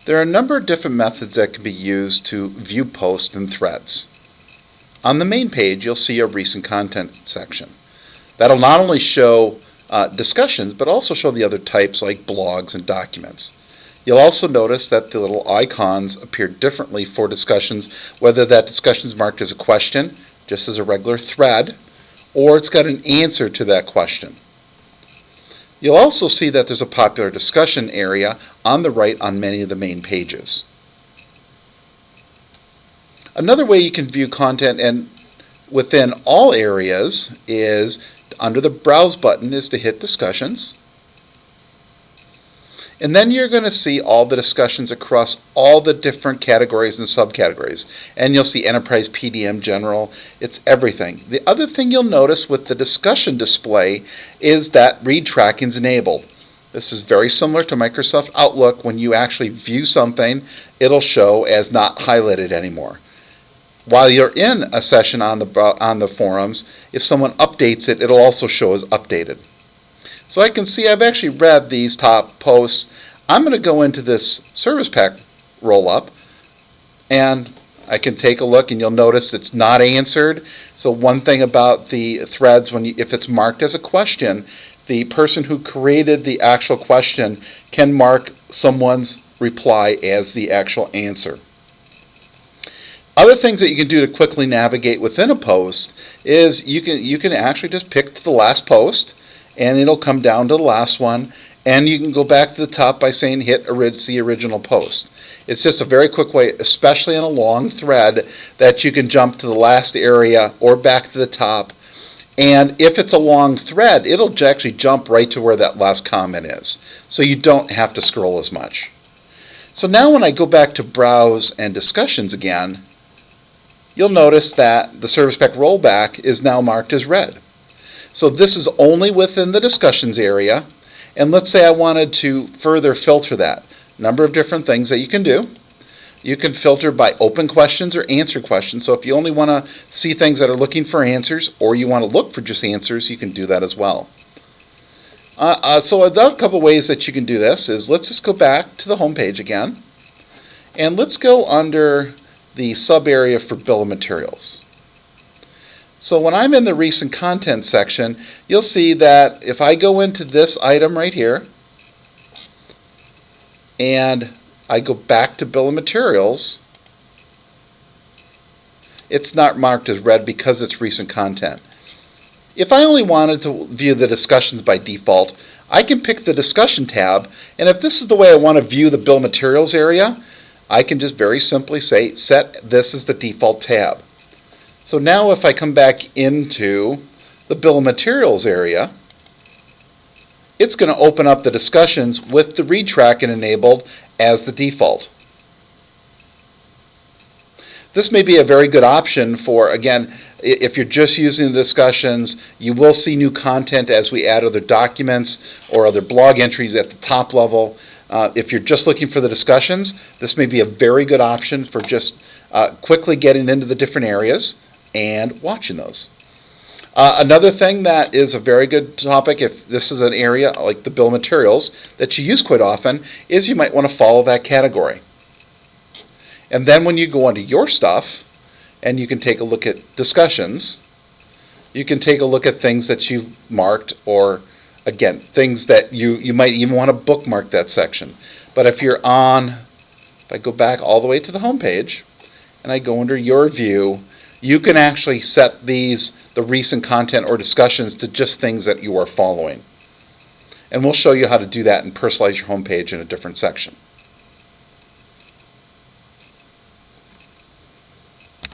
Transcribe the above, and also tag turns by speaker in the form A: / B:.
A: There are a number of different methods that can be used to view posts and threads. On the main page, you'll see a recent content section. That'll not only show discussions, but also show the other types like blogs and documents. You'll also notice that the little icons appear differently for discussions, whether that discussion is marked as a question, just as a regular thread, or it's got an answer to that question. You'll also see that there's a popular discussion area on the right on many of the main pages. Another way you can view content and within all areas is under the Browse button is to hit Discussions. And then you're going to see all the discussions across all the different categories and subcategories. And you'll see Enterprise, PDM, General, it's everything. The other thing you'll notice with the discussion display is that read tracking is enabled. This is very similar to Microsoft Outlook. When you actually view something, it'll show as not highlighted anymore. While you're in a session on the forums, if someone updates it, it'll also show as updated. So I can see I've actually read these top posts. I'm going to go into this service pack roll-up, and I can take a look, and you'll notice it's not answered. So one thing about the threads, if it's marked as a question, the person who created the actual question can mark someone's reply as the actual answer. Other things that you can do to quickly navigate within a post is you can actually just pick the last post, and it'll come down to the last one, and you can go back to the top by saying hit the original post. It's just a very quick way, especially in a long thread, that you can jump to the last area or back to the top. And if it's a long thread, it'll actually jump right to where that last comment is. So you don't have to scroll as much. So now when I go back to Browse and Discussions again, you'll notice that the Service Pack rollback is now marked as red. So this is only within the discussions area, and let's say I wanted to further filter that. Number of different things that you can do. You can filter by open questions or answer questions. So if you only want to see things that are looking for answers, or you want to look for just answers, you can do that as well. So a couple ways that you can do this is, let's just go back to the home page again, and let's go under the sub area for bill of materials. So when I'm in the recent content section, you'll see that if I go into this item right here and I go back to bill of materials, it's not marked as red because it's recent content. If I only wanted to view the discussions by default, I can pick the discussion tab, and if this is the way I want to view the bill of materials area, I can just very simply say set this as the default tab. So now if I come back into the bill of materials area, it's going to open up the discussions with the read tracking enabled as the default. This may be a very good option for, again, if you're just using the discussions, you will see new content as we add other documents or other blog entries at the top level. If you're just looking for the discussions, this may be a very good option for just quickly getting into the different areas and watching those. Another thing that is a very good topic, if this is an area like the bill of materials that you use quite often, is you might want to follow that category. And then when you go onto your stuff and you can take a look at discussions, you can take a look at things that you've marked, or again, things that you might even want to bookmark that section. But if you're on, if I go back all the way to the home page and I go under your view, you can actually set the recent content or discussions to just things that you are following. And we'll show you how to do that and personalize your home page in a different section.